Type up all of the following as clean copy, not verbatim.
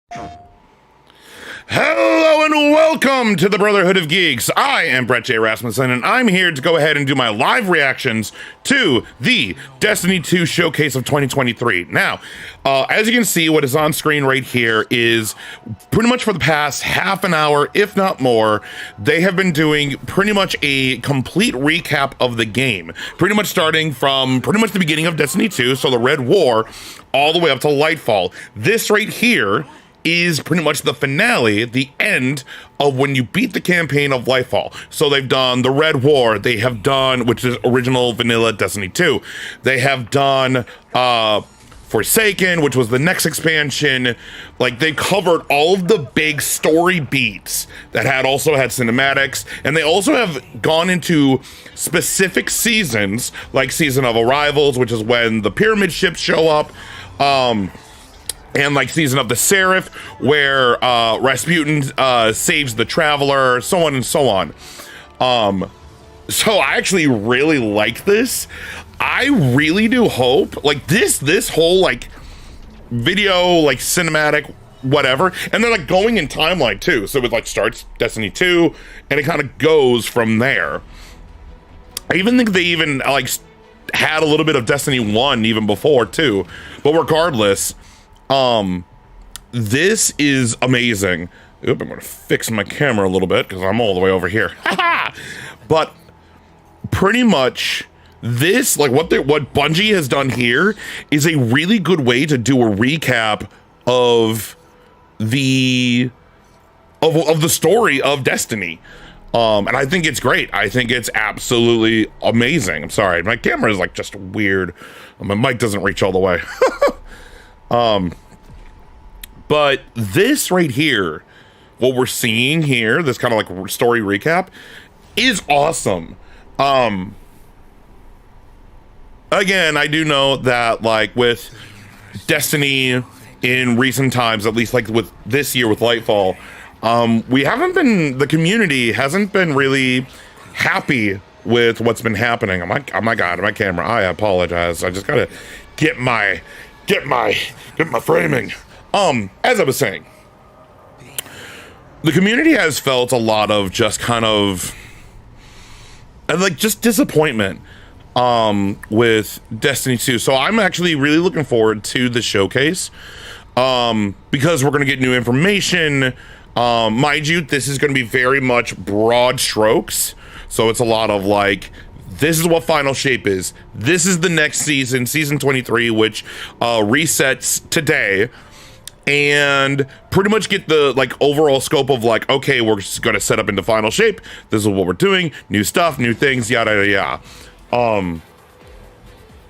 Hello and welcome to the Brotherhood of Geeks. I am Brett J. Rasmussen, and I'm here to go ahead and do my live reactions to the Destiny 2 Showcase of 2023. Now, as you can see, what is on screen right here is pretty much for the past half an hour, if not more, they have been doing pretty much a complete recap of the game. Pretty much starting from pretty much the beginning of Destiny 2, so the Red War, all the way up to Lightfall. This right here is pretty much the finale, the end of when you beat the campaign of Lightfall. So they've done the Red War, they have done, which is original vanilla Destiny 2. They have done Forsaken, which was the next expansion. Like, they covered all of the big story beats that also had cinematics, and they also have gone into specific seasons, like Season of Arrivals, which is when the pyramid ships show up, and like Season of the Seraph, where Rasputin saves the Traveler, so on and so on. So I actually really like this. I really do hope, like, this whole, like, video, like, cinematic, whatever, and they're, like, going in timeline, too. So it, like, starts Destiny 2, and it kind of goes from there. I even think they even, like, had a little bit of Destiny 1 even before, too. But regardless, this is amazing. Oop, I'm gonna fix my camera a little bit because I'm all the way over here. But pretty much this, like, what Bungie has done here is a really good way to do a recap of the story of Destiny. And I think it's great. I think it's absolutely amazing. I'm sorry, my camera is like just weird. My mic doesn't reach all the way. But this right here, what we're seeing here, this kind of like story recap, is awesome. Again, I do know that, like, with Destiny in recent times, at least like with this year with Lightfall, the community hasn't been really happy with what's been happening. Oh my God, my camera, I apologize. I just gotta get my framing. As I was saying, the community has felt a lot of just kind of like just disappointment with Destiny 2. So I'm actually really looking forward to the showcase because we're going to get new information. Mind you, this is going to be very much broad strokes. So it's a lot of like, this is what Final Shape is. This is the next season, season 23, which resets today. And pretty much get the, like, overall scope of, like, okay, we're just gonna set up into Final Shape. This is what we're doing. New stuff, new things, yada, yada, yada.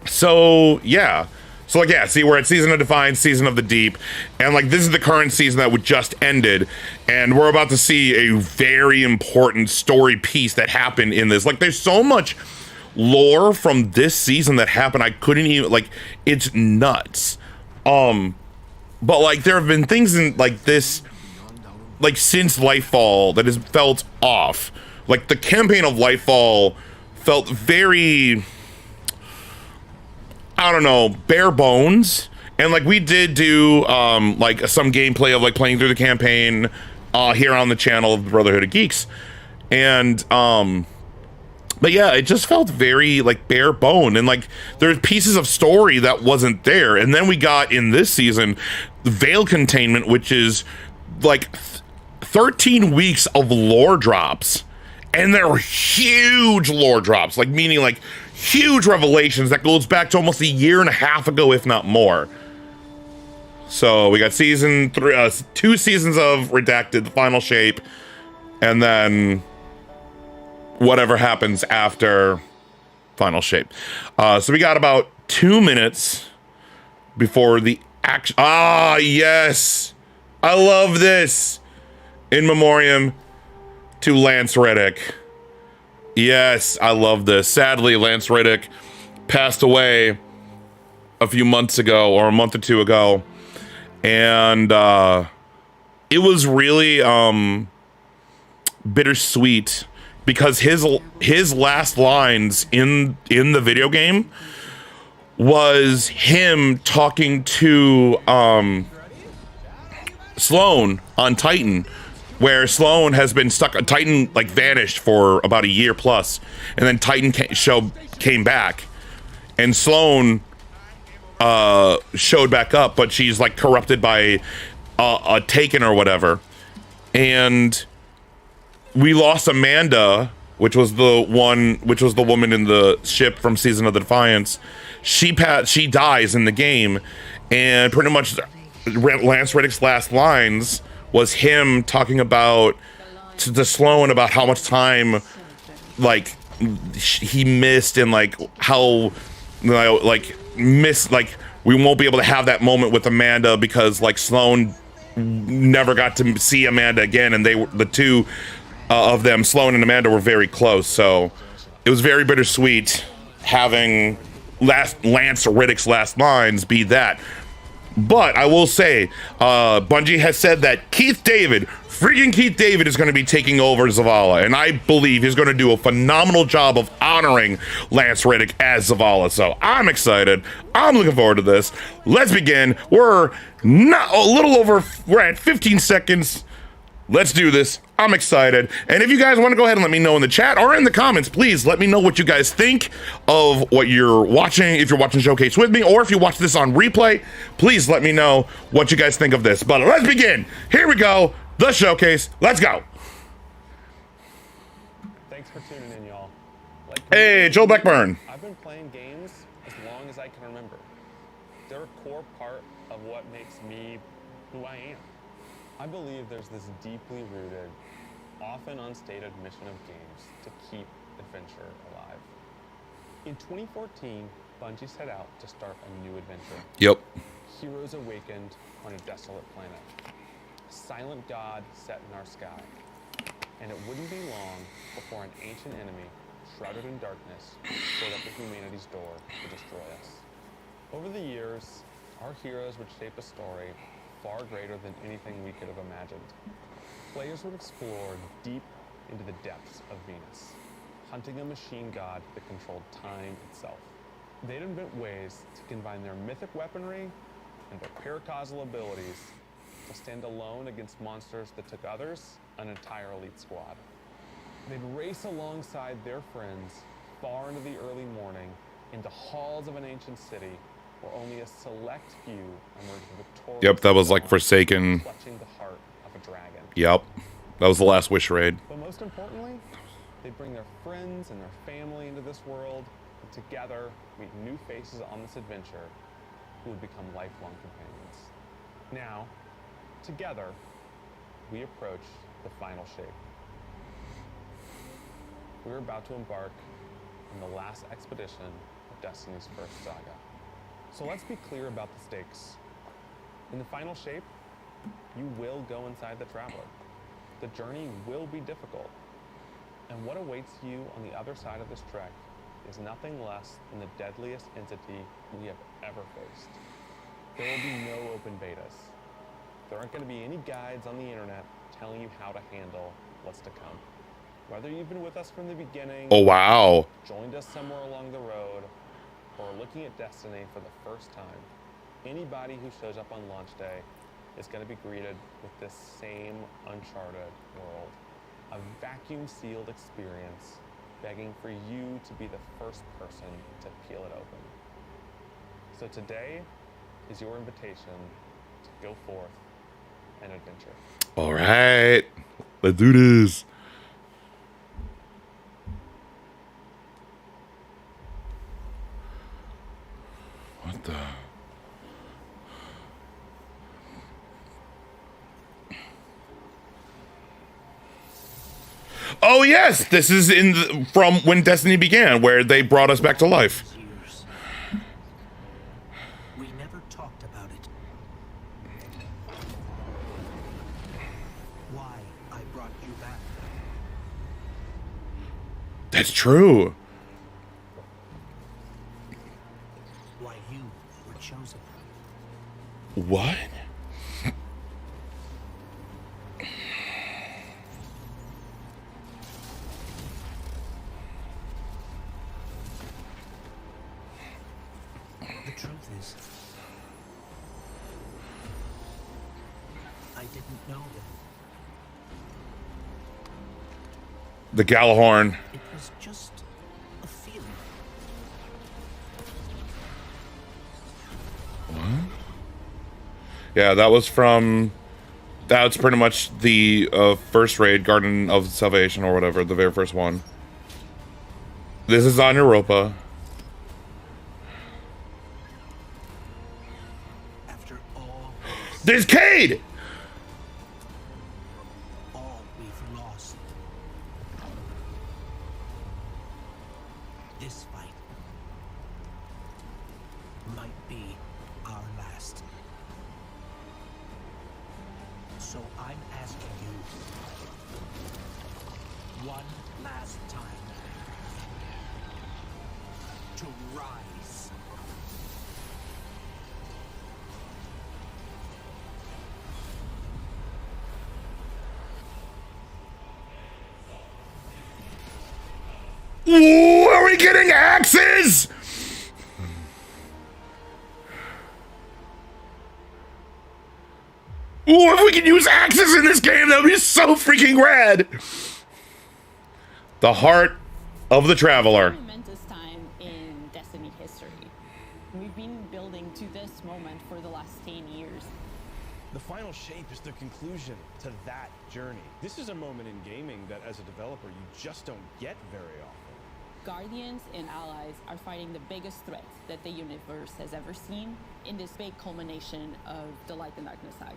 So, yeah. So, like, yeah, see, we're at Season of Defiance, Season of the Deep. And, like, this is the current season that just ended. And we're about to see a very important story piece that happened in this. Like, there's so much lore from this season that happened. I couldn't even, like, it's nuts. But, like, there have been things in, like, this, like, since Lightfall that has felt off. Like, the campaign of Lightfall felt very, I don't know, bare bones. And, like, we did do, like, some gameplay of, like, playing through the campaign here on the channel of the Brotherhood of Geeks. And, but yeah, it just felt very, like, bare bone, and, like, there's pieces of story that wasn't there. And then we got, in this season, the Veil Containment, which is, like, 13 weeks of lore drops. And they're huge lore drops, like, meaning, like, huge revelations that goes back to almost a year and a half ago, if not more. So we got season 3, 2 seasons of Redacted, the Final Shape, and then whatever happens after Final Shape. So we got about 2 minutes before the action. Ah, yes. I love this. In memoriam to Lance Reddick. Yes, I love this. Sadly, Lance Reddick passed away a few months ago, or a month or two ago. And it was really bittersweet, because his last lines in the video game was him talking to Sloane on Titan, where Sloane has been stuck. Titan like vanished for about a year plus, and then Titan came back, and Sloane showed back up, but she's like corrupted by a Taken or whatever, and we lost Amanda, which was the woman in the ship from Season of the Defiance. She dies in the game, and pretty much Lance Reddick's last lines was him talking about to Sloane about how much time like he missed, and like how like we won't be able to have that moment with Amanda because like Sloane never got to see Amanda again, and the two of them, Sloane and Amanda, were very close. So it was very bittersweet having Lance Reddick's last lines be that. But I will say, Bungie has said that Keith David is going to be taking over Zavala, and I believe he's going to do a phenomenal job of honoring Lance Reddick as Zavala. So I'm excited. I'm looking forward to this. Let's begin. We're at 15 seconds. Let's do this. I'm excited. And if you guys want to go ahead and let me know in the chat or in the comments, please let me know what you guys think of what you're watching. If you're watching Showcase with me, or if you watch this on replay, please let me know what you guys think of this. But let's begin. Here we go. The Showcase. Let's go. Thanks for tuning in, y'all. Hey, Joel Beckburn. I've been playing games as long as I can remember. They're a core part of what makes me who I am. I believe there's this deeply rooted, often unstated mission of games to keep adventure alive. In 2014, Bungie set out to start a new adventure. Yep. Heroes awakened on a desolate planet. A silent god set in our sky. And it wouldn't be long before an ancient enemy, shrouded in darkness, showed up at humanity's door to destroy us. Over the years, our heroes would shape a story far greater than anything we could have imagined. Players would explore deep into the depths of Venus, hunting a machine god that controlled time itself. They'd invent ways to combine their mythic weaponry and their paracausal abilities to stand alone against monsters that took others, an entire elite squad. They'd race alongside their friends far into the early morning into halls of an ancient city where only a select few emerged victorious. Yep, that was like Forsaken. Clutching the heart of a dragon. Yep, that was the last Wish raid. But most importantly, they bring their friends and their family into this world, and together meet new faces on this adventure who would become lifelong companions. Now, together, we approach the final shape. We're about to embark on the last expedition of Destiny's first saga. So let's be clear about the stakes. In the final shape, you will go inside the Traveler. The journey will be difficult. And what awaits you on the other side of this trek is nothing less than the deadliest entity we have ever faced. There will be no open betas. There aren't going to be any guides on the internet telling you how to handle what's to come. Whether you've been with us from the beginning, Oh, wow. joined us somewhere along the road, or looking at Destiny for the first time, anybody who shows up on launch day is going to be greeted with this same uncharted world. A vacuum-sealed experience begging for you to be the first person to peel it open. So today is your invitation to go forth and adventure. All right, let's do this. What the? Oh yes, this is from when Destiny began, where they brought us back to life. We never talked about it. Why I brought you back. That's true. Why you were chosen. What? The truth is, I didn't know then. The Galahorn. It was just a feeling. Yeah, that was from. That's pretty much the first raid, Garden of Salvation or whatever, the very first one. This is on Europa. After all There's Cade! all we've lost. This fight might be our last. So I'm asking you one last time to rise. Ooh, are we getting axes? Ooh, if we can use axes in this game, that would be so freaking rad. The heart of the Traveler. Momentous time in Destiny history. We've been building to this moment for the last 10 years. The final shape is the conclusion to that journey. This is a moment in gaming that as a developer you just don't get very often. Guardians and allies are fighting the biggest threat that the universe has ever seen in this big culmination of the Light and Darkness saga.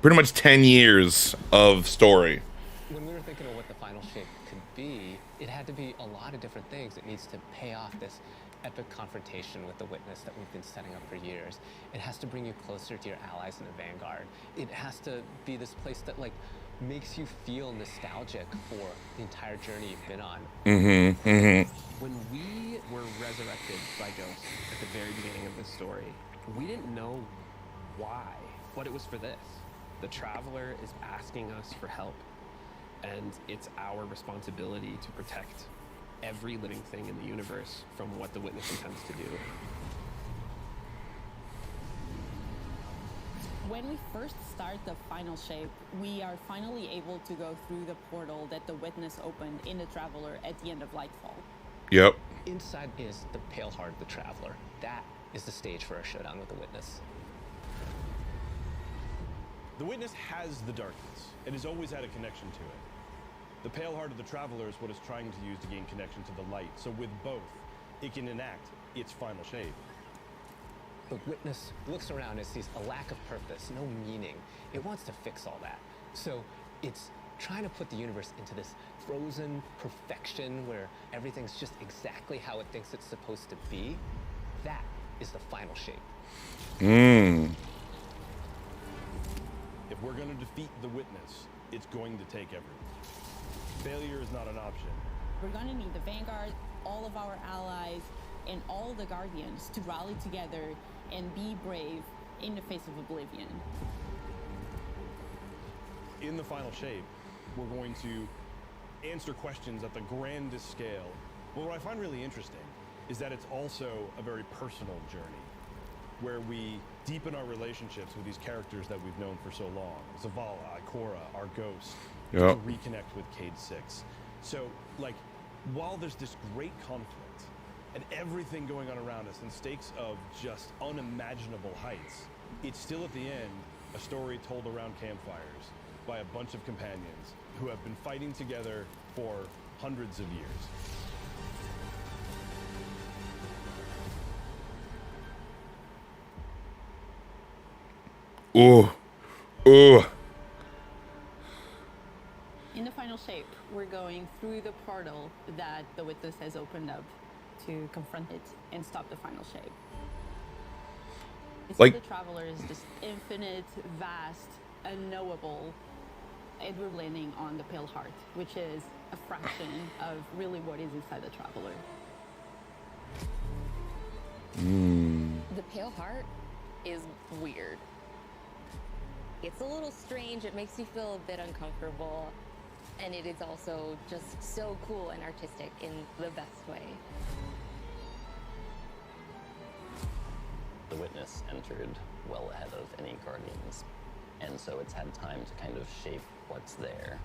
Pretty much 10 years of story. When we were thinking of what the final shape could be, it had to be a lot of different things. It needs to pay off this epic confrontation with the Witness that we've been setting up for years. It has to bring you closer to your allies in the Vanguard. It has to be this place that like makes you feel nostalgic for the entire journey you've been on. When we were resurrected by Ghost at the very beginning of this story, we didn't know why, what it was for this. The Traveler is asking us for help, and it's our responsibility to protect every living thing in the universe from what the Witness intends to do. When we first start the final shape, we are finally able to go through the portal that the Witness opened in the Traveler at the end of Lightfall. Yep. Inside is the Pale Heart of the Traveler. That is the stage for our showdown with the Witness. The Witness has the darkness and has always had a connection to it. The Pale Heart of the Traveler is what it's trying to use to gain connection to the light. So with both, it can enact its final shape. The Witness looks around and sees a lack of purpose, no meaning. It wants to fix all that. So it's trying to put the universe into this frozen perfection where everything's just exactly how it thinks it's supposed to be. That is the final shape. If we're going to defeat the Witness, it's going to take everyone. Failure is not an option. We're going to need the Vanguard, all of our allies, and all the Guardians to rally together and be brave in the face of oblivion. In the final shape, we're going to answer questions at the grandest scale. But what I find really interesting is that it's also a very personal journey where we deepen our relationships with these characters that we've known for so long. Zavala, Ikora, our Ghost, to reconnect with Cade 6. So, like, while there's this great conflict and everything going on around us and stakes of just unimaginable heights, it's still at the end a story told around campfires by a bunch of companions who have been fighting together for hundreds of years. Ooh. Ooh. In the final shape, we're going through the portal that the Witness has opened up to confront it and stop the final shape. It's Like- the Traveler is this infinite, vast, unknowable, and we're landing on the Pale Heart, which is a fraction of really what is inside the Traveler. The Pale Heart is weird. It's a little strange, it makes you feel a bit uncomfortable, and it is also just so cool and artistic in the best way. The Witness entered well ahead of any Guardians and so it's had time to kind of shape what's there.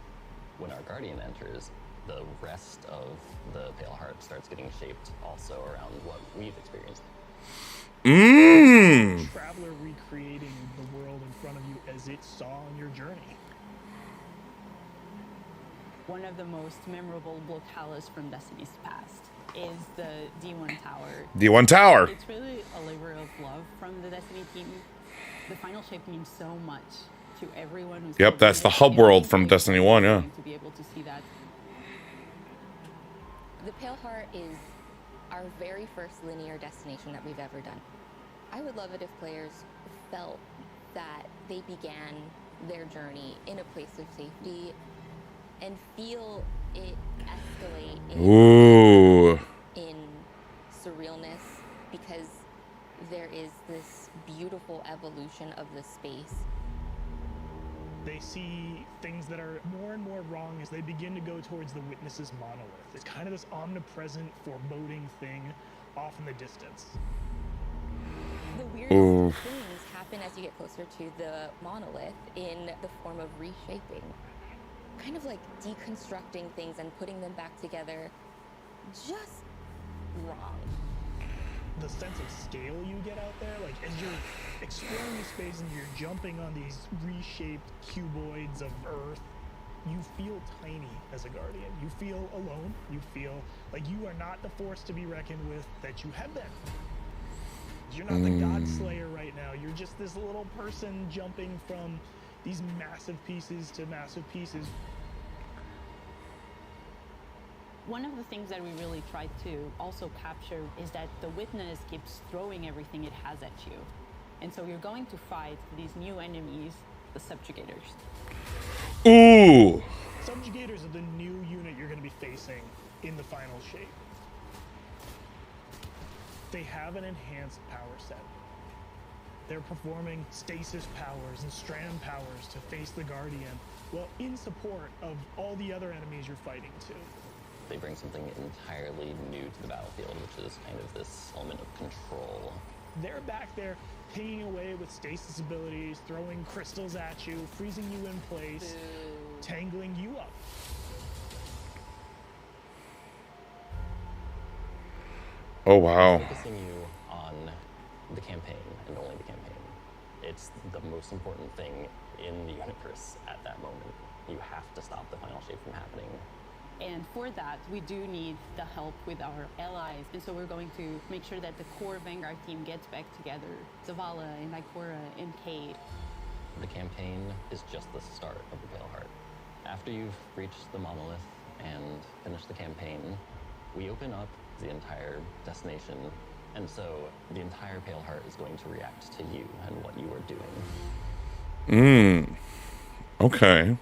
When our Guardian enters, the rest of the Pale Heart starts getting shaped also around what we've experienced. Traveler recreating the world in front of you as it saw on your journey. One of the most memorable locales from Destiny's past is the D1 Tower. D1 Tower. It's really a labor of love from the Destiny team. The final shape means so much to everyone who's... Yep, that's the hub world from Destiny 1, yeah. To be able to see that. The Pale Heart is our very first linear destination that we've ever done. I would love it if players felt that they began their journey in a place of safety and feel it escalate in surrealness, because there is this beautiful evolution of the space. They see things that are more and more wrong as they begin to go towards the Witness's monolith. It's kind of this omnipresent, foreboding thing off in the distance. The weirdest things happen as you get closer to the monolith in the form of reshaping. Kind of like deconstructing things and putting them back together just wrong. The sense of scale you get out there, like as you're exploring the space and you're jumping on these reshaped cuboids of Earth, you feel tiny as a Guardian. You feel alone. You feel like you are not the force to be reckoned with that you have been. You're not the God Slayer right now. You're just this little person jumping from these massive pieces to massive pieces. One of the things that we really tried to also capture is that the Witness keeps throwing everything it has at you. And so you're going to fight these new enemies, the Subjugators. Ooh! Subjugators are the new unit you're going to be facing in the final shape. They have an enhanced power set. They're performing stasis powers and strand powers to face the Guardian, well, in support of all the other enemies you're fighting too. They bring something entirely new to the battlefield, which is kind of this element of control. They're back there pinging away with stasis abilities, throwing crystals at you, freezing you in place, tangling you up. Oh, wow. Focusing you on the campaign and only the campaign. It's the most important thing in the universe at that moment. You have to stop the final shape from happening. And for that, we do need the help with our allies. And so we're going to make sure that the core Vanguard team gets back together. Zavala and Ikora and Cade. The campaign is just the start of the Pale Heart. After you've reached the monolith and finished the campaign, we open up the entire destination. And so the entire Pale Heart is going to react to you and what you are doing. Okay.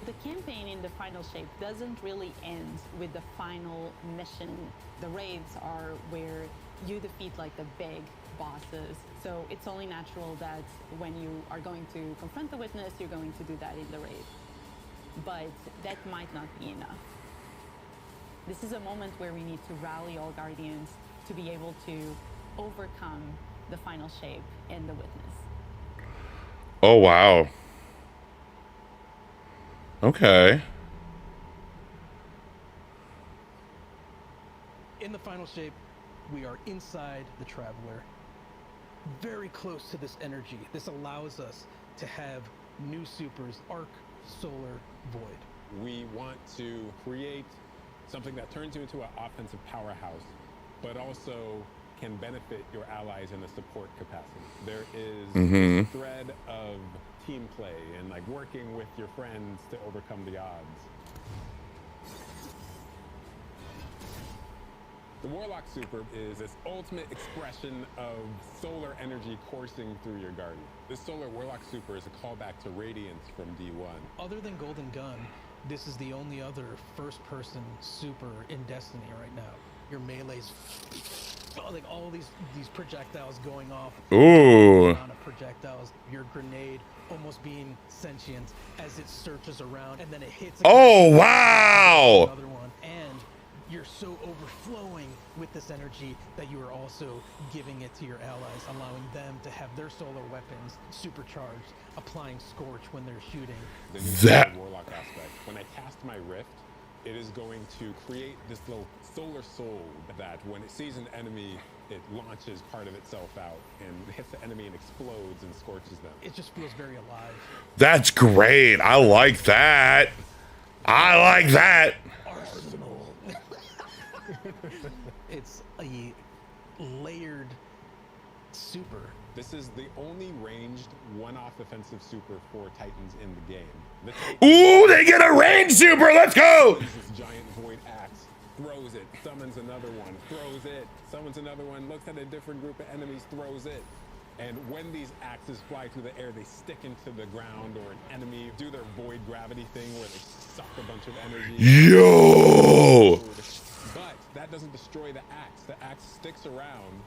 The campaign in the final shape doesn't really end with the final mission. The raids are where you defeat like the big bosses. So it's only natural that when you are going to confront the Witness, you're going to do that in the raid. But that might not be enough. This is a moment where we need to rally all Guardians to be able to overcome the final shape and the Witness. Oh, wow. Okay. In the final shape, we are inside the Traveler, very close to this energy. This allows us to have new supers, Arc, Solar, Void. We want to create something that turns you into an offensive powerhouse, but also can benefit your allies in a support capacity. There is this thread of team play and like working with your friends to overcome the odds. The Warlock Super is this ultimate expression of solar energy coursing through your Guardian. This Solar Warlock Super is a callback to Radiance from D1. Other than Golden Gun, this is the only other first-person super in Destiny right now. Your melee's like all these projectiles going off. Ooh. Amount of projectiles. Your grenade almost being sentient as it searches around, and then it hits. Oh, wow. Another one, and you're so overflowing with this energy that you are also giving it to your allies, allowing them to have their solar weapons supercharged, applying Scorch when they're shooting. The new Warlock aspect. When I cast my Rift, it is going to create this little solar soul that when it sees an enemy, it launches part of itself out and hits the enemy and explodes and scorches them. It just feels very alive. That's great. I like that. I like that. Arsenal. It's a layered super. This is the only ranged one-off offensive super for Titans in the game. The Ooh, they get a range super. Let's go. This giant void axe, throws it, summons another one, throws it, summons another one, looks at a different group of enemies, throws it. And when these axes fly through the air, they stick into the ground or an enemy, do their void gravity thing where they suck a bunch of energy. Yo! But that doesn't destroy the axe. The axe sticks around,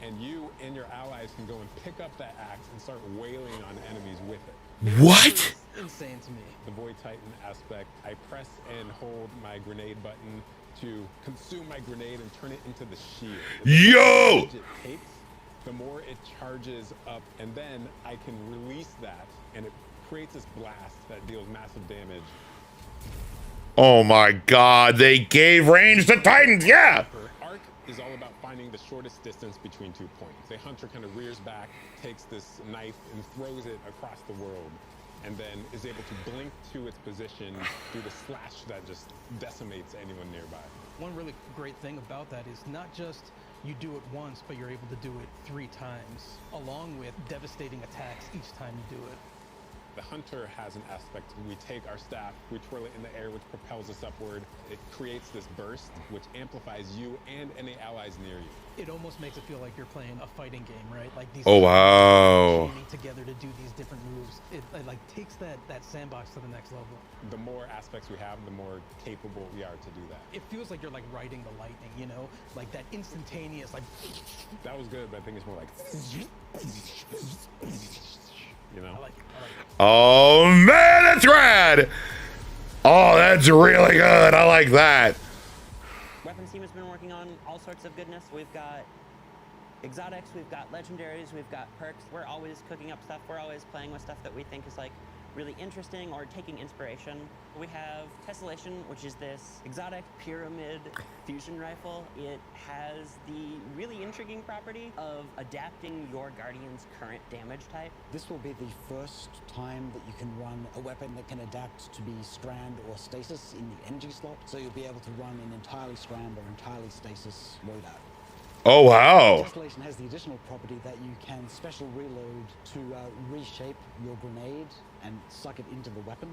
and you and your allies can go and pick up that axe and start wailing on enemies with it. What? It's insane to me. The Void Titan aspect, I press and hold my grenade button to consume my grenade and turn it into the shield. Yo! It takes, the more it charges up, and then I can release that, and it creates this blast that deals massive damage. Oh my God, they gave range to Titans, yeah! Arc is all about finding the shortest distance between 2 points. The hunter kind of rears back, takes this knife and throws it across the world, and then is able to blink to its position, do the slash that just decimates anyone nearby. One really great thing about that is not just you do it once, but you're able to do it 3 times, along with devastating attacks each time you do it. The hunter has an aspect. We take our staff, we twirl it in the air, which propels us upward. It creates this burst, which amplifies you and any allies near you. It almost makes it feel like you're playing a fighting game, right? Like these Oh, wow. teaming together to do these different moves. It like takes that sandbox to the next level. The more aspects we have, the more capable we are to do that. It feels like you're like riding the lightning, you know? Like that instantaneous, like... That was good, but I think it's more like... You know? I like it. Oh man, that's rad! Oh, that's really good. I like that. Weapons team has been working on all sorts of goodness. We've got exotics, we've got legendaries, we've got perks. We're always cooking up stuff. We're always playing with stuff that we think is like really interesting or taking inspiration. We have Tessellation, which is this exotic pyramid fusion rifle. It has the really intriguing property of adapting your Guardian's current damage type. This will be the first time that you can run a weapon that can adapt to be strand or stasis in the energy slot. So you'll be able to run an entirely strand or entirely stasis loadout. Oh, wow. Tessellation has the additional property that you can special reload to reshape your grenade and suck it into the weapon,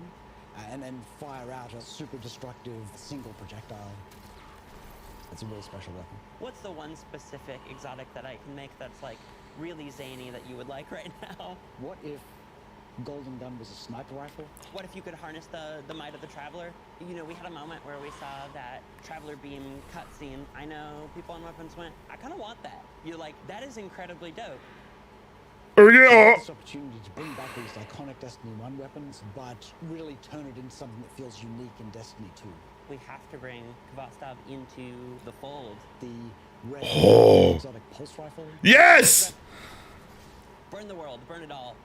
and then fire out a super destructive single projectile. It's a really special weapon. What's the one specific exotic that I can make that's like really zany that you would like right now? What if Golden Gun was a sniper rifle? What if you could harness the might of the Traveler? You know, we had a moment where we saw that Traveler beam cutscene. I know people on Weapons went, I kind of want that. You're like, that is incredibly dope. Oh, yeah. This opportunity to bring back these iconic Destiny 1 weapons, but really turn it into something that feels unique in Destiny 2. We have to bring Kvostov into the fold. The red exotic pulse rifle. Yes! Burn the world, burn it all.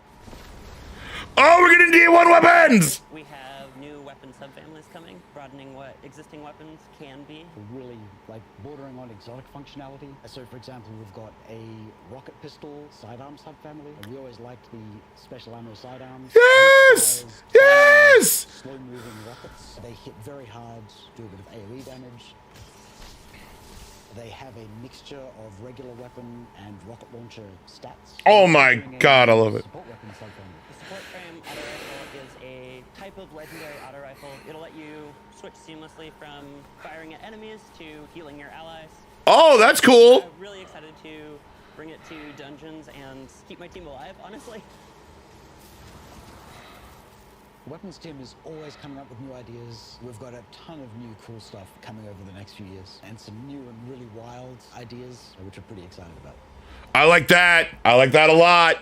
Oh, we're getting D1 weapons! We have new weapon subfamilies coming, broadening what existing weapons can be. Really, like, bordering on exotic functionality. So, for example, we've got a rocket pistol sidearm subfamily. And we always liked the special ammo sidearms. Yes! Yes! Slow-moving rockets. They hit very hard, do a bit of AoE damage. They have a mixture of regular weapon and rocket launcher stats. Oh my God, I love it. Support weapon subfamily. The support frame auto rifle is a type of legendary auto rifle. It'll let you switch seamlessly from firing at enemies to healing your allies. Oh, that's cool. I'm really excited to bring it to dungeons and keep my team alive, honestly. The weapons team is always coming up with new ideas. We've got a ton of new cool stuff coming over the next few years, and some new and really wild ideas, which we're pretty excited about. I like that. I like that a lot.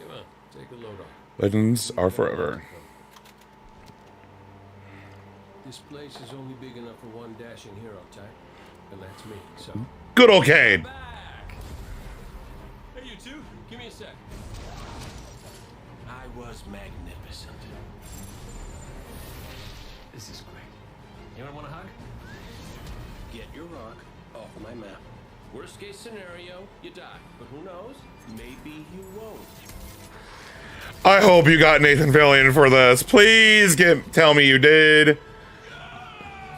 Come on, take a load off. Legends are forever. This place is only big enough for one dashing hero type, and that's me. So. Good old Cade. Hey, you two, give me a sec. I was magnificent. This is great. Anyone want a hug? Get your rock off my map. Worst case scenario, you die. But who knows? Maybe you won't. I hope you got Nathan Fillion for this. Please tell me you did.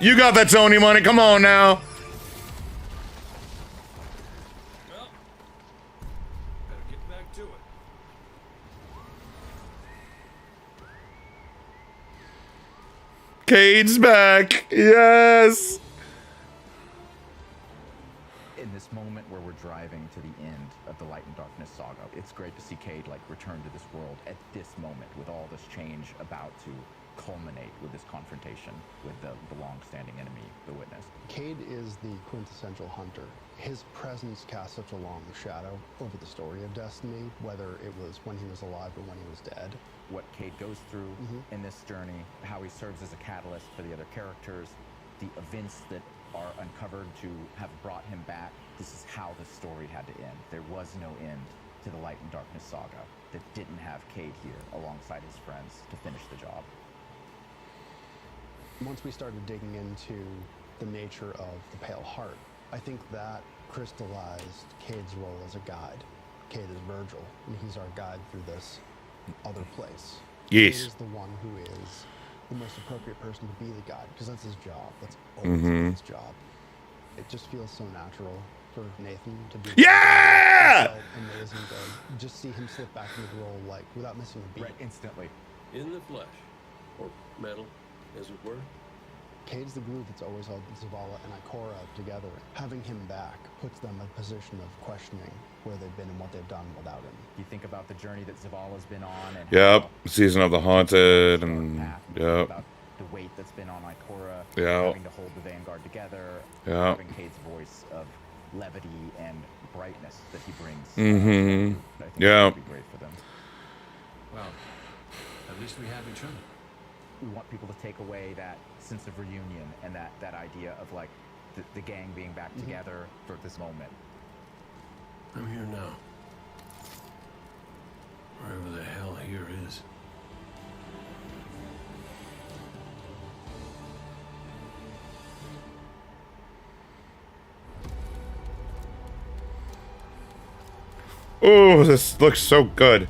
You got that Sony money. Come on now. Well, better get back to it. Cade's back. Yes. In this moment where we're driving to the end of the Light and Darkness saga, it's great to see Cade like return to this world at this moment with all this change about to culminate with this confrontation with the long-standing enemy, the Witness. Cade is the quintessential hunter. His presence casts such a long shadow over the story of Destiny, whether it was when he was alive or when he was dead. What Cade goes through in this journey, how he serves as a catalyst for the other characters, the events that are uncovered to have brought him back. This is how the story had to end. There was no end to the Light and Darkness saga that didn't have Cade here alongside his friends to finish the job. Once we started digging into the nature of the Pale Heart, I think that crystallized Cade's role as a guide. Cade is Virgil, and he's our guide through this other place. Yes. Cade is the one who is the most appropriate person to be the guide, because that's his job. That's always been his job. It just feels so natural for Nathan to be. Yeah! It felt amazing to just see him slip back into the role, like, without missing a beat. Right, instantly. In the flesh, or metal, as it were. Cade's the glue that's always held Zavala and Ikora together. Having him back puts them in a position of questioning where they've been and what they've done without him. You think about the journey that Zavala's been on, and Yep. Season of the Haunted, and yep. about the weight that's been on Ikora, Yeah. having to hold the Vanguard together, Yeah. having Cade's voice of levity and brightness that he brings. I think Yeah. would be great for them. Well, at least we have each other. We want people to take away that sense of reunion and that idea of like the gang being back together for this moment. I'm here now. Wherever the hell here is. Oh, this looks so good.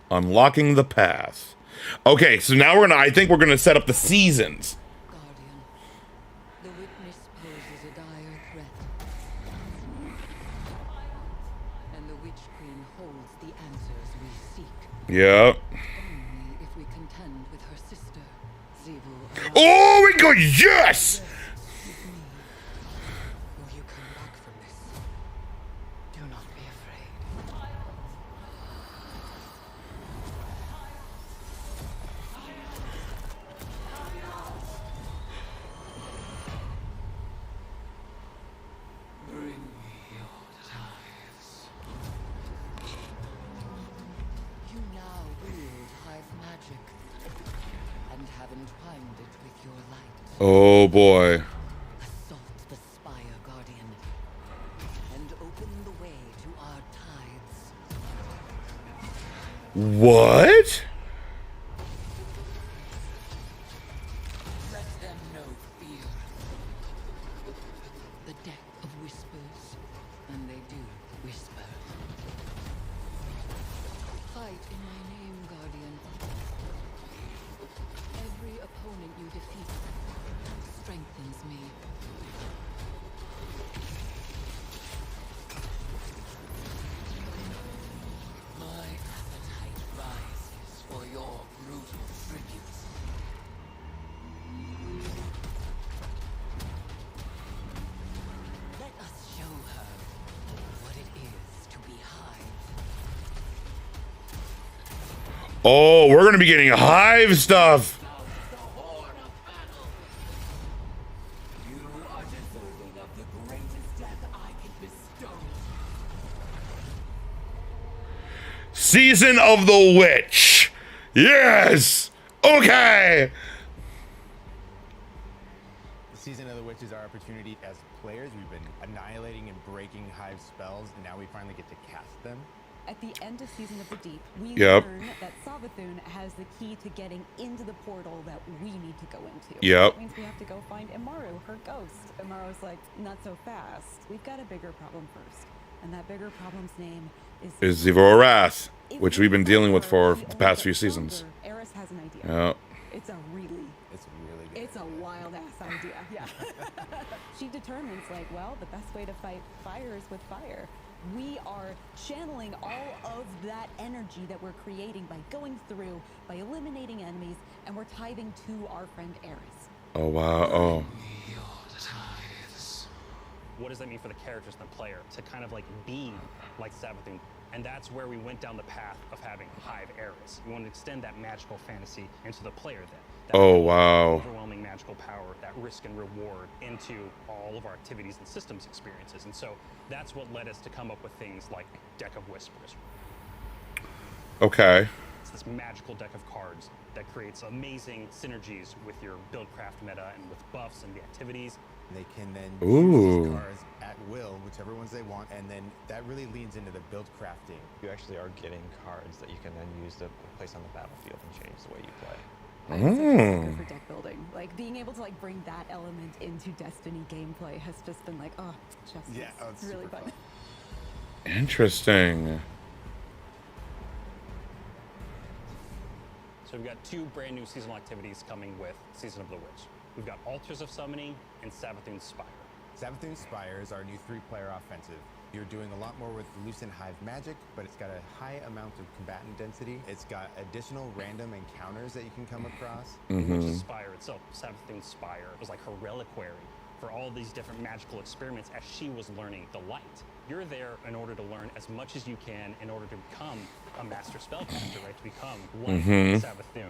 Unlocking the path. Okay, so now I think we're gonna set up the seasons. Guardian, the Witness poses a dire threat. And the Witch Queen holds the answers we seek. Yep. Only if we contend with her sister, Zebu. Oh, we go, yes! Will you come back from this? Do not be afraid. Bring me your tithes. You now wield Hive magic and have entwined it with your light. Oh boy. Assault the Spire, Guardian, and open the way to our tides. What? Let them know fear. The deck of whispers, and they do whisper. Fight in my name, Guardian. Every opponent you defeat strengthens me. My appetite rises for your brutal tributes. Let us show her what it is to be Hive. Oh, we're gonna be getting Hive stuff. You are deserving of the greatest death I can bestow. Season of the Witch. Yes! Okay! The Season of the Witch is our opportunity as players. We've been annihilating and breaking Hive spells, and now we finally get to cast them. At the end of Season of the Deep, we Yep. learn that Savathun has the key to getting into the portal that we need to go into. Yep. That means we have to go find Imaru, her ghost. Imaru's like, not so fast. We've got a bigger problem first. And that bigger problem's name Is Zivor Wrath, which we've been dealing with for the past few seasons. Eris has an idea. Yep. It's really good. It's a wild ass idea. Yeah. She determines like, well, the best way to fight fire is with fire. We are channeling all of that energy that we're creating by going through, by eliminating enemies, and we're tithing to our friend Eris. Oh, wow. Oh. What does that mean for the characters and the player to kind of like be like Savathun? And that's where we went down the path of having Hive Eris. We want to extend that magical fantasy into the player then. That Oh, wow. overwhelming magical power, that risk and reward into all of our activities and systems experiences. And so that's what led us to come up with things like Deck of Whispers. Okay. It's this magical deck of cards that creates amazing synergies with your buildcraft meta and with buffs and the activities. They can then Ooh. choose these cards at will, whichever ones they want, and then that really leans into the build crafting. You actually are getting cards that you can then use to place on the battlefield and change the way you play. I'm such a sucker for deck building. Like being able to like bring that element into Destiny gameplay has just been like, oh, just it's really super fun. Interesting. So we've got 2 brand new seasonal activities coming with Season of the Witch. We've got Altars of Summoning and Savathun's Spire. Savathun's Spire is our new 3-player offensive. You're doing a lot more with Lucent Hive magic, but it's got a high amount of combatant density. It's got additional random encounters that you can come across. Witch's Spire itself, Savathun's Spire, was like her reliquary for all these different magical experiments as she was learning the light. You're there in order to learn as much as you can in order to become a master spellcaster, right? To become one Savathun.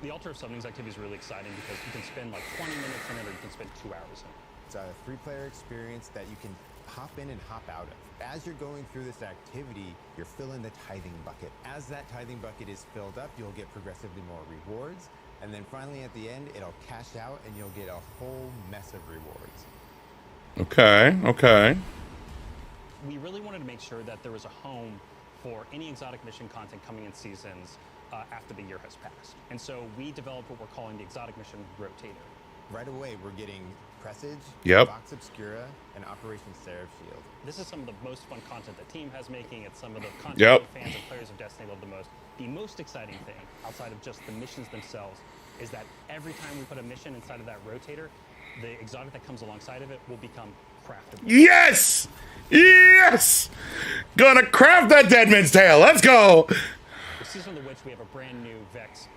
The Altar of Summoning's activity is really exciting because you can spend like 20 minutes in it or you can spend 2 hours in it. It's a 3-player experience that you can hop in and hop out of. As you're going through this activity, you're filling the tithing bucket. As that tithing bucket is filled up, you'll get progressively more rewards. And then finally at the end, it'll cash out and you'll get a whole mess of rewards. Okay, okay. We really wanted to make sure that there was a home for any exotic mission content coming in seasons after the year has passed. And so we developed what we're calling the Exotic Mission Rotator. Right away, we're getting Presage, Yep. Vox Obscura, and Operation Seraph Shield. This is some of the most fun content the team has making. It's some of the content Yep. that fans and players of Destiny love the most. The most exciting thing, outside of just the missions themselves, is that every time we put a mission inside of that rotator, the exotic that comes alongside of it will become craftable. Yes! Yes! Gonna craft that Deadman's Tail. Let's go! With Season of the Witch, we have a brand new Vex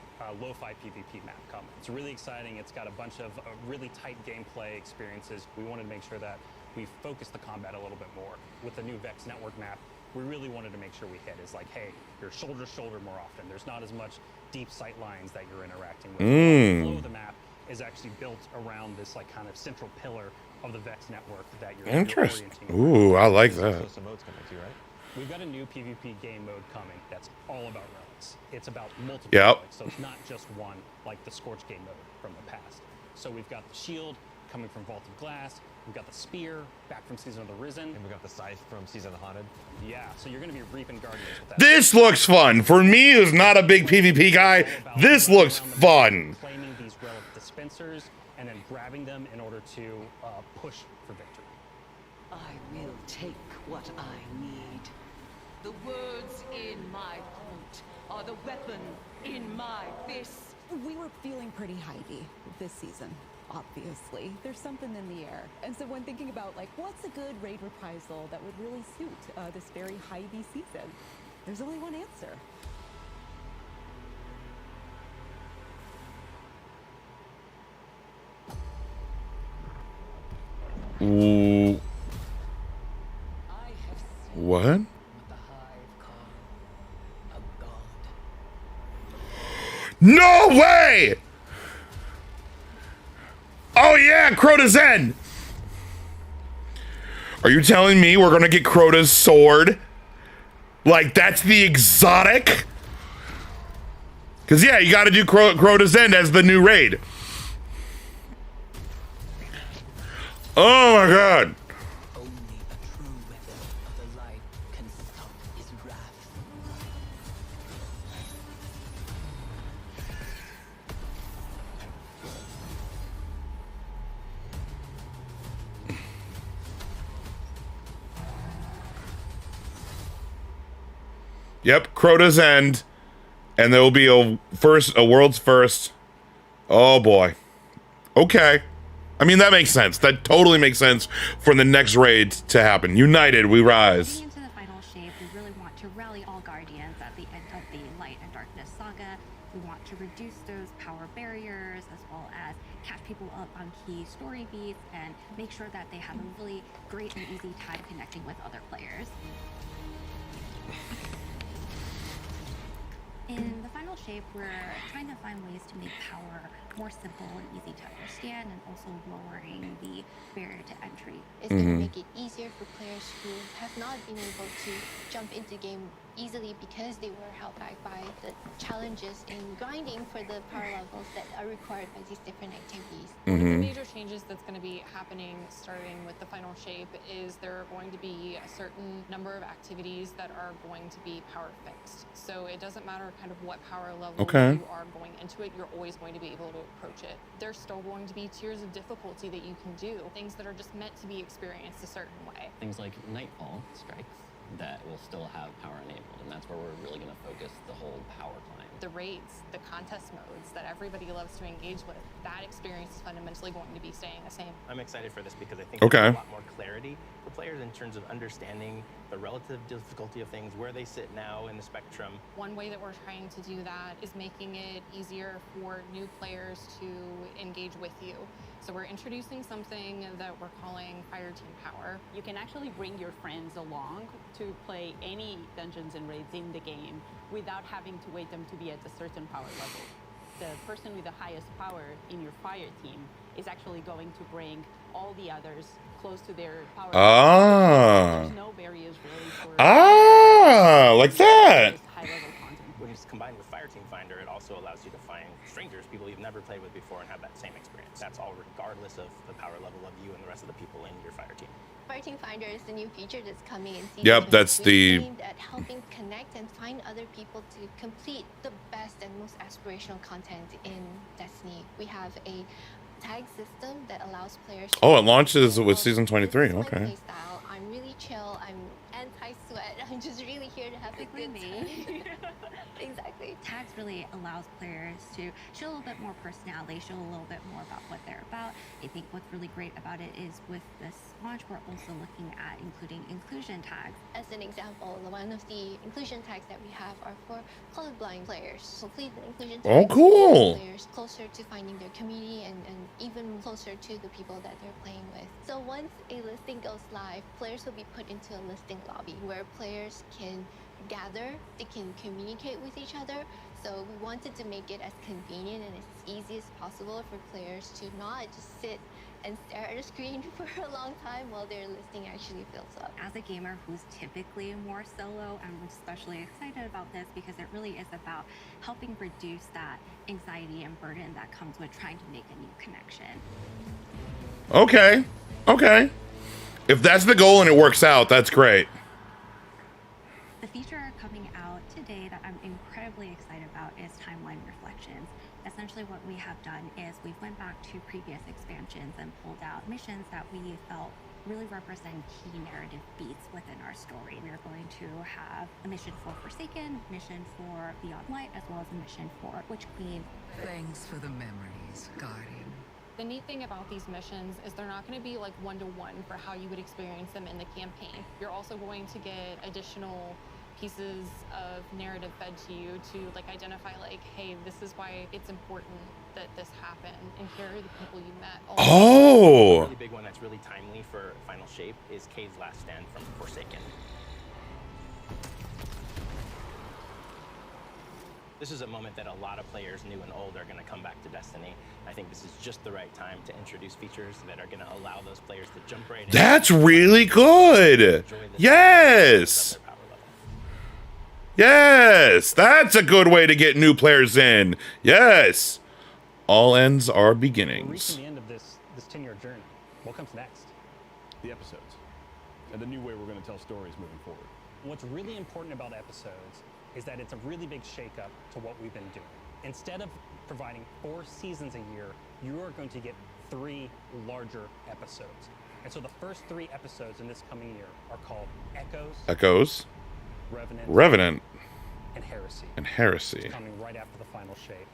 lo-fi PvP map coming. It's really exciting. It's got a bunch of really tight gameplay experiences. We wanted to make sure that we focused the combat a little bit more. With the new Vex network map, we really wanted to make sure we hit is like, hey, you're shoulder to shoulder more often. There's not as much deep sight lines that you're interacting with. The flow of the map is actually built around this like kind of central pillar of the Vex network that you're Interesting. orienting Ooh, I like that. So some modes coming too, right? We've got a new PvP game mode coming that's all about relics. It's about multiple Yep. relics, so it's not just one like the Scorch game mode from the past. So we've got the shield coming from Vault of Glass. We've got the spear back from Season of the Risen. And we got the scythe from Season of the Haunted. Yeah, so you're going to be reaping Guardians with that. This looks fun. For me, who's not a big PvP guy, this looks fun. Claiming these relic dispensers and then grabbing them in order to push for victory. I will take what I need. The words in my throat are the weapon in my fist. We were feeling pretty Hivey this season, obviously. There's something in the air. And so when thinking about, like, what's a good raid reprisal that would really suit this very Hivey season, there's only one answer. Ooh. What? No way! Oh yeah, Crota's Zen! Are you telling me we're gonna get Crota's sword? Like, that's the exotic? Because, yeah, you got to do Crota's End as the new raid. Oh, my God. Yep, Crota's End. And there will be a world's first. Oh, boy. Okay. I mean, that makes sense. That totally makes sense for the next raid to happen. United, we rise. Into the final shape, we really want to rally all guardians at the end of the Light and Darkness saga. We want to reduce those power barriers, as well as catch people up on key story beats and make sure that they have a really great and easy time connecting with other players. In the final shape, we're trying to find ways to make power more simple and easy to understand, and also lowering the barrier to entry. It's going to make it easier for players who have not been able to jump into game easily because they were held back by the challenges in grinding for the power levels that are required by these different activities. One of the major changes that's going to be happening starting with the final shape is there are going to be a certain number of activities that are going to be power fixed. So it doesn't matter kind of what power level you are going into it, you're always going to be able to approach it. There's still going to be tiers of difficulty that you can do, things that are just meant to be experienced a certain way. Things like Nightfall strikes that will still have power enabled, and that's where we're really going to focus the whole power climb. The raids, the contest modes that everybody loves to engage with, that experience is fundamentally going to be staying the same. I'm excited for this because I think there's a lot more clarity for players in terms of understanding the relative difficulty of things, where they sit now in the spectrum. One way that we're trying to do that is making it easier for new players to engage with you. So we're introducing something that we're calling Fire Team Power. You can actually bring your friends along to play any dungeons and raids in the game without having to wait them to be at a certain power level. The person with the highest power in your fire team is actually going to bring all the others close to their power level. There's no barriers really for like that. High-level content. When it's combined with Fire Team Finder, it also allows you to find strangers, people you've never played with before, and have that same experience. That's all regardless of the power level of you and the rest of the people in your fire team. Fire Team Finder is the new feature that's coming in season. Yep, that's the aimed at helping connect and find other people to complete the best and most aspirational content in Destiny. We have a tag system that allows players to it launches with season 23. Okay. I'm really chill. I'm anti-sweat. I'm just really here to have a good time. Exactly. Tags really allows players to show a little bit more personality, show a little bit more about what they're about. I think what's really great about it is with this launch, we're also looking at including inclusion tags. As an example, one of the inclusion tags that we have are for colorblind players. Hopefully the inclusion tags cool. Players closer to finding their community and even closer to the people that they're playing with. So once a listing goes live, players will be put into a listing lobby where players can gather, they can communicate with each other. So we wanted to make it as convenient and as easy as possible for players to not just sit and stare at a screen for a long time while their listing actually fills up. As a gamer who's typically more solo, I'm especially excited about this because it really is about helping reduce that anxiety and burden that comes with trying to make a new connection. Okay. If that's the goal and it works out, that's great. The feature coming out today that I'm incredibly excited about is Timeline Reflections. Essentially what we have done is we went back to previous expansions and pulled out missions that we felt really represent key narrative beats within our story. We're going to have a mission for Forsaken, mission for Beyond Light, as well as a mission for Witch Queen. Thanks for the memories, Guardian. The neat thing about these missions is they're not going to be like one-to-one for how you would experience them in the campaign. You're also going to get additional pieces of narrative fed to you to like identify like, hey, this is why it's important that this happened, and here are the people you met. A really big one that's really timely for Final Shape is Kade's last stand from Forsaken. This is a moment that a lot of players, new and old, are going to come back to Destiny. I think this is just the right time to introduce features that are going to allow those players to jump right in. That's really good. Yes. Yes, that's a good way to get new players in. Yes. All ends are We're beginnings. reaching the end of this 10-year journey. What comes next? The episodes. And the new way we're going to tell stories moving forward. What's really important about episodes is that it's a really big shakeup to what we've been doing. Instead of providing 4 seasons a year, you are going to get 3 larger episodes. And so the first 3 episodes in this coming year are called Echoes. Revenant. And Heresy. It's coming right after the final shape.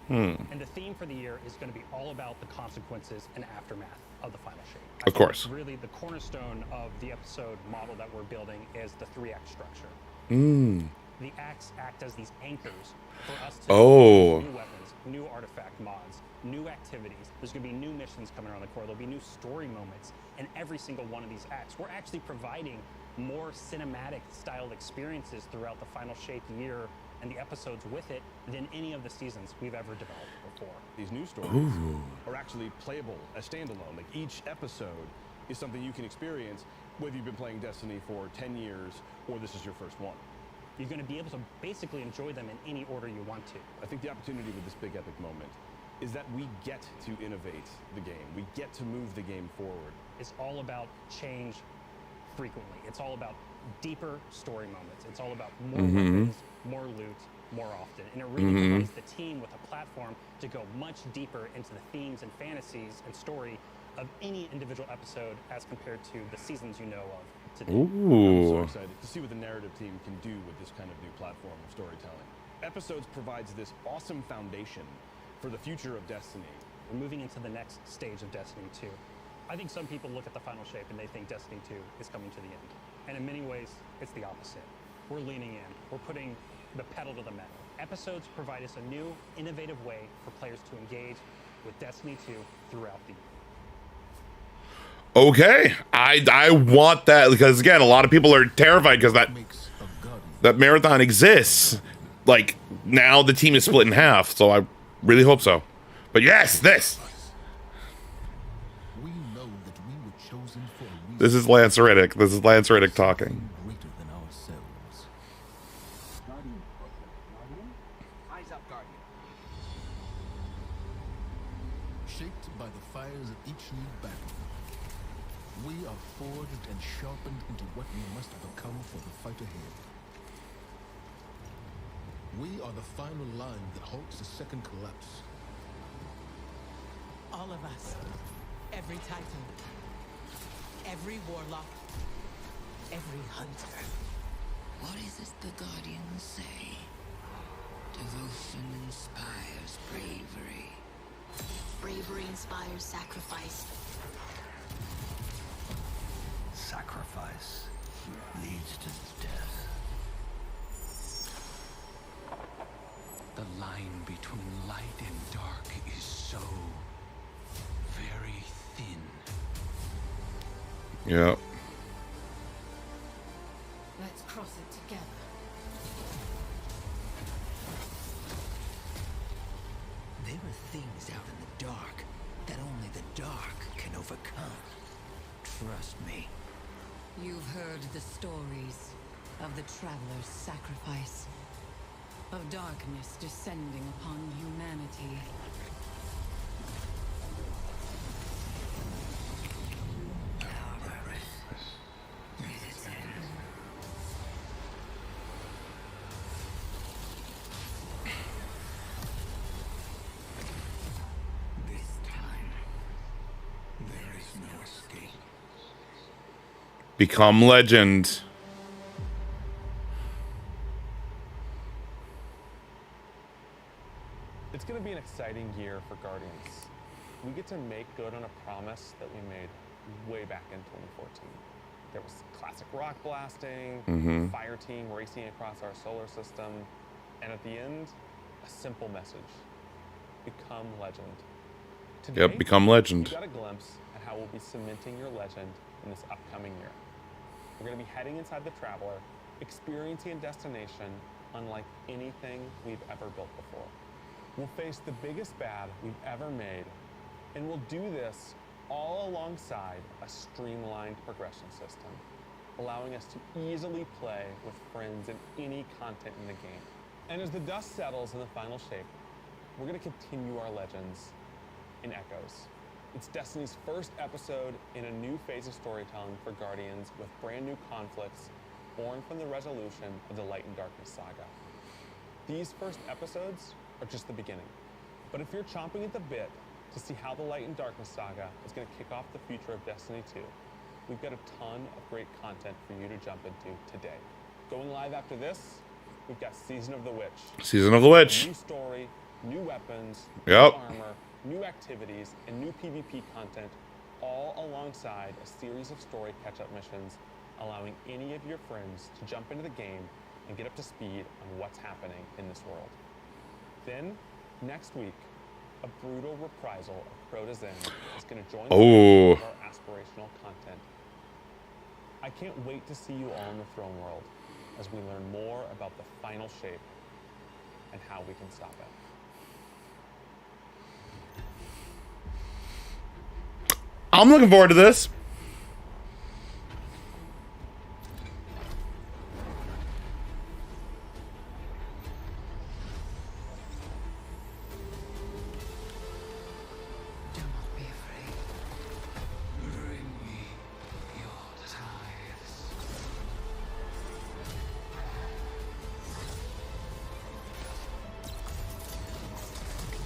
Hmm. And the theme for the year is going to be all about the consequences and aftermath of the final shape. Of course. Really, the cornerstone of the episode model that we're building is the 3-act structure. Mm. The acts act as these anchors for us to Oh. new weapons, new artifact mods, new activities. There's going to be new missions coming around the corner. There'll be new story moments in every single one of these acts. We're actually providing more cinematic styled experiences throughout the final shape year and the episodes with it than any of the seasons we've ever developed before. These new stories Ooh. are actually playable as standalone. Like each episode is something you can experience whether you've been playing Destiny for 10 years or this is your first one. You're going to be able to basically enjoy them in any order you want to. I think the opportunity with this big epic moment is that we get to innovate the game. We get to move the game forward. It's all about change frequently. It's all about deeper story moments. It's all about more weapons, more loot, more often. And it really provides the team with a platform to go much deeper into the themes and fantasies and story of any individual episode as compared to the seasons you know of today. I'm so excited to see what the narrative team can do with this kind of new platform of storytelling. Episodes provides this awesome foundation for the future of Destiny. We're moving into the next stage of Destiny 2. I think some people look at the final shape and they think Destiny 2 is coming to the end. And in many ways, it's the opposite. We're leaning in. We're putting the pedal to the metal. Episodes provide us a new, innovative way for players to engage with Destiny 2 throughout the year. Okay, I want that because again, a lot of people are terrified because that marathon exists. Like now, the team is split in half, so I really hope so. But yes, this is Lance Riddick. This is Lance Riddick talking. Eyes up, Guardian. Shaped by the fires of each new battle, we are forged and sharpened into what we must become for the fight ahead. We are the final line that halts the second collapse. All of us. Every Titan. Every warlock. Every hunter. What is it the Guardians say? Devotion inspires bravery. Bravery inspires sacrifice. Sacrifice leads to death. The line between light and dark is so very thin. Yeah. Let's cross it together. There are things out in the dark that only the dark can overcome. Trust me. You've heard the stories of the Traveler's sacrifice, of darkness descending upon humanity. This time, there is no escape. Become legend. It's going to be an exciting year for Guardians. We get to make good on a promise that we made way back in 2014. There was classic rock blasting, fire team racing across our solar system, and at the end, a simple message. Become legend. Today, Yep, become legend. You got a glimpse at how we'll be cementing your legend in this upcoming year. We're going to be heading inside the Traveler, experiencing a destination unlike anything we've ever built before. We'll face the biggest bad we've ever made, and we'll do this all alongside a streamlined progression system. allowing us to easily play with friends and any content in the game. And as the dust settles in the final shape, we're going to continue our legends in Echoes. It's Destiny's first episode in a new phase of storytelling for Guardians with brand new conflicts born from the resolution of the Light and Darkness saga. These first episodes are just the beginning. But if you're chomping at the bit to see how the Light and Darkness saga is going to kick off the future of Destiny 2, we've got a ton of great content for you to jump into today. Going live after this, we've got Season of the Witch. Season of the Witch. New story, new weapons, Yep. new armor, new activities, and new PvP content, all alongside a series of story catch-up missions, allowing any of your friends to jump into the game and get up to speed on what's happening in this world. Then, next week, a brutal reprisal of Crota's End is going to join Oh. our aspirational content. I can't wait to see you all in the Throne World as we learn more about the final shape and how we can stop it. I'm looking forward to this.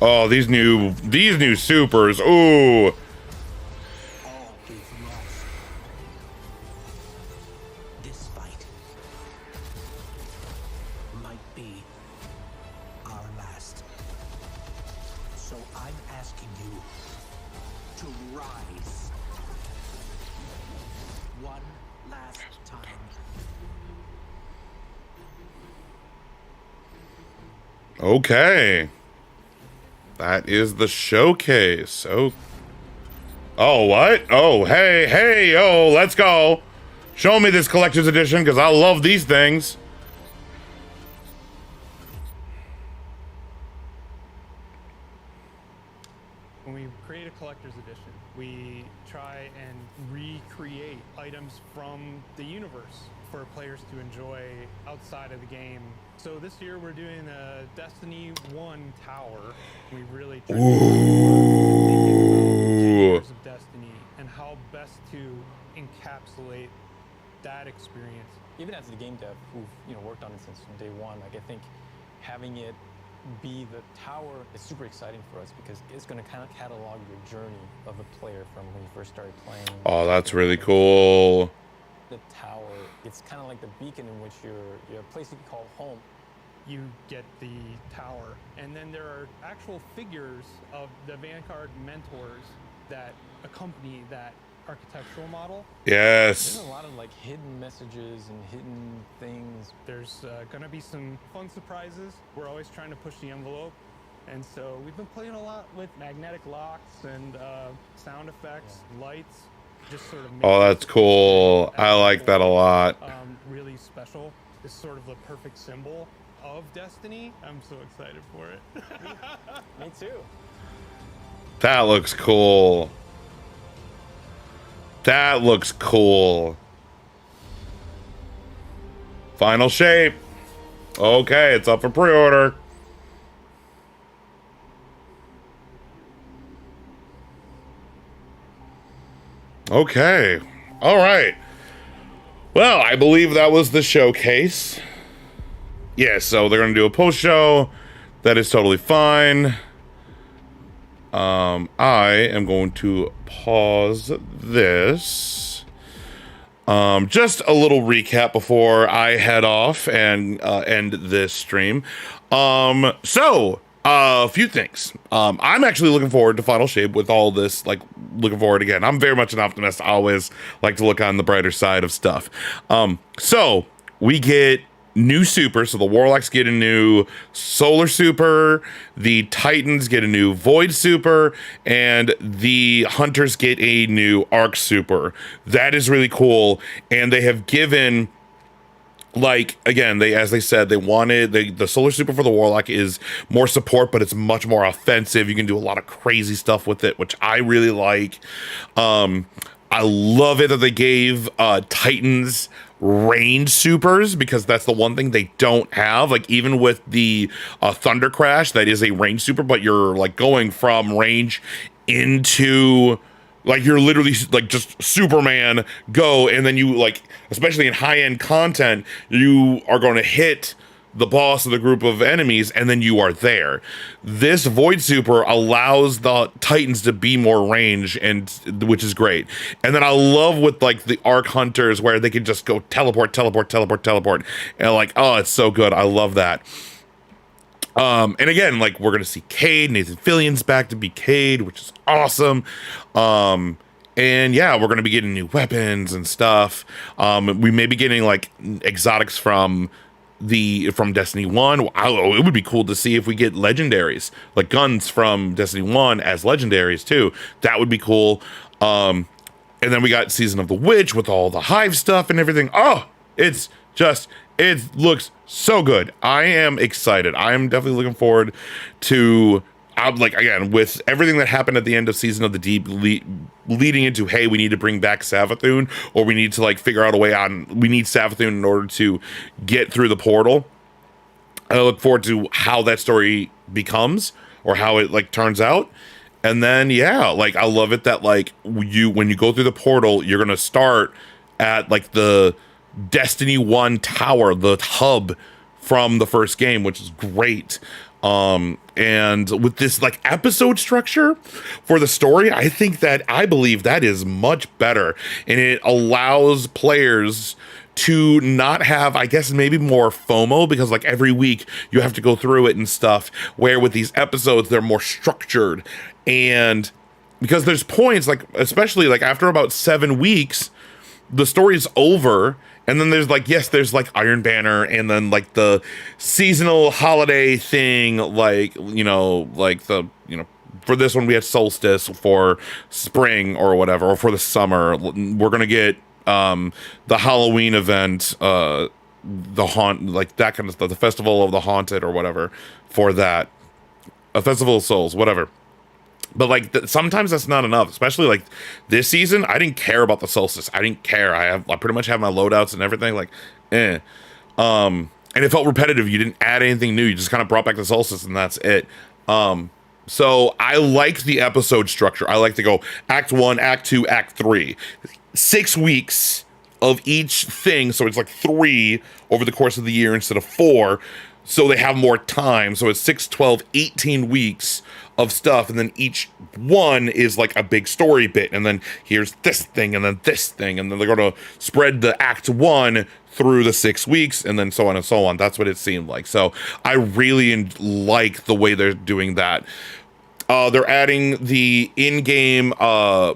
Oh, these new supers. Ooh. This fight might be our last. So I'm asking you to rise one last time. Okay. That is the showcase. Oh, what? Oh, hey, oh, let's go. Show me this collector's edition, because I love these things. When we create a collector's edition, we try and recreate items from the universe for players to enjoy outside of the game. So this year we're doing a Destiny 1 tower. We really tried to of Destiny and how best to encapsulate that experience. Even as a game dev who've worked on it since day one, like I think having it be the tower is super exciting for us because it's going to kind of catalog your journey of a player from when you first started playing. Oh, that's really cool. The tower, it's kind of like the beacon in which you're a place you can call home. You get the tower, and then there are actual figures of the Vanguard mentors that accompany that architectural model. Yes. There's a lot of like hidden messages and hidden things. There's gonna be some fun surprises. We're always trying to push the envelope, and so we've been playing a lot with magnetic locks and sound effects, lights, just sort of. Oh, that's cool. I like that a lot. Really special. It's sort of the perfect symbol of Destiny. I'm so excited for it. Me too. That looks cool. That looks cool. Final shape. Okay, it's up for pre-order. Okay. All right. Well, I believe that was the showcase. Yeah, so they're going to do a post-show. That is totally fine. I am going to pause this. Just a little recap before I head off and end this stream. A few things. I'm actually looking forward to Final Shape with all this, like, looking forward again. I'm very much an optimist. I always like to look on the brighter side of stuff. So we get new super. So the Warlocks get a new Solar super, the Titans get a new Void super, and the Hunters get a new Arc super. That is really cool. And they have given, like, again, as they said, they wanted the Solar super for the Warlock is more support, but it's much more offensive. You can do a lot of crazy stuff with it, which I really like. I love it that they gave Titans range supers, because that's the one thing they don't have. Like, even with the Thunder Crash, that is a range super, but you're like going from range into, like, you're literally like just Superman go, and then you, like, especially in high-end content, you are going to hit the boss of the group of enemies, and then you are there. This Void Super allows the Titans to be more range, and which is great. And then I love with like the Arc Hunters, where they can just go teleport, and like, oh, it's so good. I love that. And again, like, we're gonna see Cade, Nathan Fillion's back to be Cade, which is awesome. And yeah, we're gonna be getting new weapons and stuff. We may be getting like exotics from Destiny 1. It would be cool to see if we get legendaries, like guns from Destiny 1 as legendaries too. That would be cool. And then we got Season of the Witch with all the Hive stuff and everything. Oh, it looks so good. I am excited. I am definitely looking forward to, like, again, with everything that happened at the end of Season of the Deep leading into, hey, we need to bring back Savathun, or we need to like figure out a way on, we need Savathun in order to get through the portal. I look forward to how that story becomes, or how it like turns out. And then, yeah, like, I love it that like when you go through the portal, you're going to start at like the Destiny 1 tower, the hub from the first game, which is great. And with this like episode structure for the story, I believe that is much better, and it allows players to not have, I guess, maybe more FOMO, because like every week you have to go through it and stuff, where with these episodes they're more structured. And because there's points, like, especially like after about 7 weeks, the story's over. And then there's like, yes, there's like Iron Banner, and then like the seasonal holiday thing, like, you know, like the, you know, for this one we had Solstice, for spring or whatever, or for the summer, we're going to get the Halloween event, the haunt, like that kind of stuff, the Festival of the Haunted or whatever for that, a Festival of Souls, whatever. But like sometimes that's not enough, especially like this season. I didn't care about the Solstice. I didn't care. I pretty much have my loadouts and everything. Like, and it felt repetitive. You didn't add anything new. You just kind of brought back the Solstice, and that's it. So I like the episode structure. I like to go Act 1, Act 2, Act 3, 6 weeks of each thing. So it's like 3 over the course of the year instead of 4. So they have more time. So it's 6, 12, 18 weeks of stuff, and then each one is like a big story bit, and then here's this thing, and then this thing, and then they're going to spread the Act 1 through the 6 weeks, and then so on and so on. That's what it seemed like. So I really like the way they're doing that. They're adding the in-game,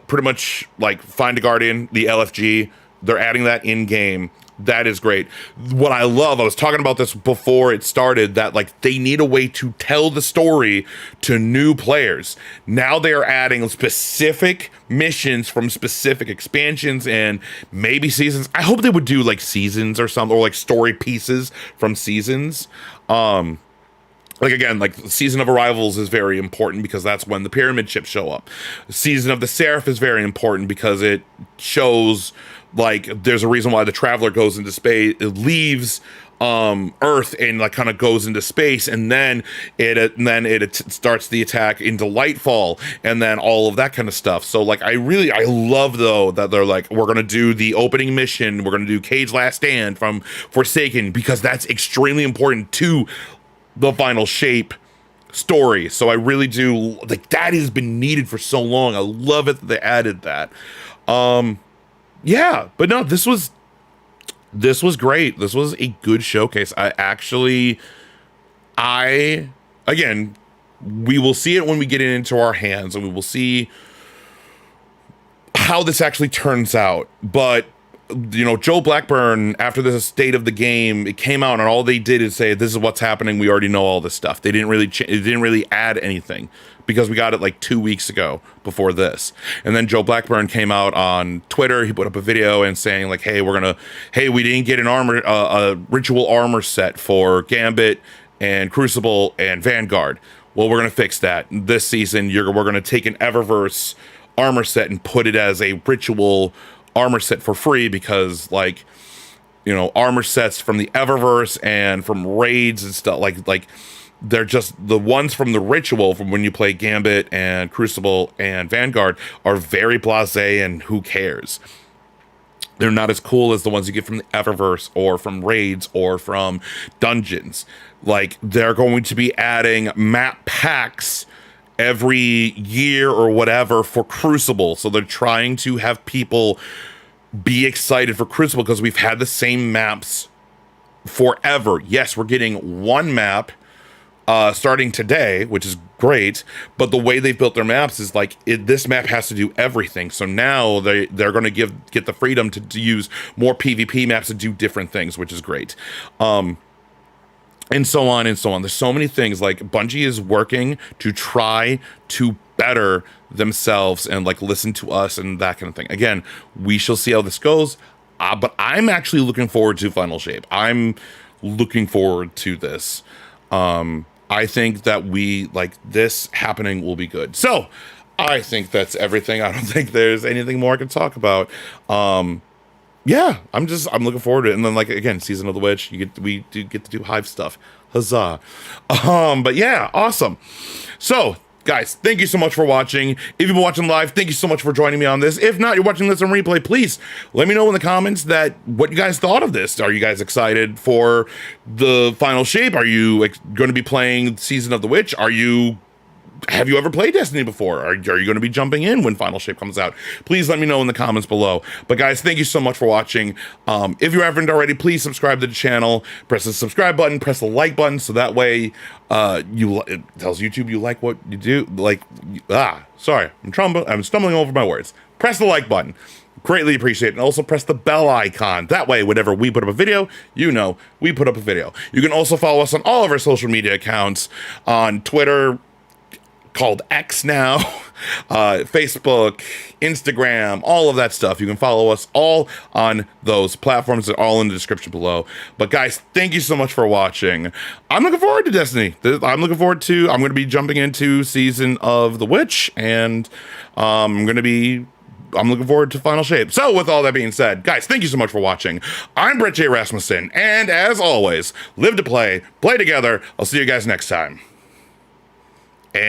pretty much like Find a Guardian, the LFG. They're adding that in-game. That is great. What I love, I was talking about this before it started, that like they need a way to tell the story to new players. Now they are adding specific missions from specific expansions and maybe seasons. I hope they would do like seasons or something, or like story pieces from seasons. Like, again, like Season of Arrivals is very important because that's when the pyramid ships show up. Season of the Seraph is very important because it shows like there's a reason why the Traveler goes into space, it leaves Earth and like kind of goes into space, and then it starts the attack into Lightfall, and then all of that kind of stuff. So like I love though that they're like, we're gonna do the opening mission, we're gonna do Cade's Last Stand from Forsaken, because that's extremely important to the Final Shape story. So I really do like that has been needed for so long. I love it that they added that. Yeah, but no, this was great. This was a good showcase. Again, we will see it when we get it into our hands, and we will see how this actually turns out. But you know, Joe Blackburn, after the state of the game, it came out and all they did is say, this is what's happening. We already know all this stuff. They didn't really add anything, because we got it like 2 weeks ago before this. And then Joe Blackburn came out on Twitter. He put up a video and saying like, hey, we didn't get a ritual armor set for Gambit and Crucible and Vanguard. Well, we're going to fix that this season. We're going to take an Eververse armor set and put it as a ritual armor set for free, because like, you know, armor sets from the Eververse and from raids and stuff, like they're just the ones from the ritual from when you play Gambit and Crucible and Vanguard are very blasé and who cares. They're not as cool as the ones you get from the Eververse or from raids or from dungeons. Like, they're going to be adding map packs every year or whatever for Crucible. So they're trying to have people be excited for Crucible because we've had the same maps forever. Yes, we're getting one map starting today, which is great, but the way they've built their maps is like, this map has to do everything. So now they're going to get the freedom to use more PvP maps to do different things, which is great. And so on and so on. There's so many things. Like, Bungie is working to try to better themselves and like listen to us and that kind of thing. Again, we shall see how this goes. But I'm actually looking forward to Final Shape. I'm looking forward to this. I think that this happening will be good. So I think that's everything. I don't think there's anything more I can talk about. Yeah, I'm looking forward to it. And then, like, again, Season of the Witch, we do get to do Hive stuff. Huzzah. But yeah, awesome. So, guys, thank you so much for watching. If you've been watching live, thank you so much for joining me on this. If not, you're watching this on replay, please let me know in the comments what you guys thought of this. Are you guys excited for the Final Shape? Are you going to be playing Season of the Witch? Have you ever played Destiny before? Are you going to be jumping in when Final Shape comes out? Please let me know in the comments below. But guys, thank you so much for watching. If you haven't already, please subscribe to the channel. Press the subscribe button. Press the like button, so that way it tells YouTube you like what you do. Sorry, I'm stumbling over my words. Press the like button. Greatly appreciate it. And also press the bell icon. That way, whenever we put up a video, you know we put up a video. You can also follow us on all of our social media accounts on Twitter, called X now, Facebook, Instagram, all of that stuff. You can follow us all on those platforms. They're all in the description below. But guys, thank you so much for watching. I'm looking forward to Destiny. I'm going to be jumping into Season of the Witch, and I'm looking forward to Final Shape. So with all that being said, guys, thank you so much for watching. I'm Brett J. Rasmussen, and as always, live to play together. I'll see you guys next time.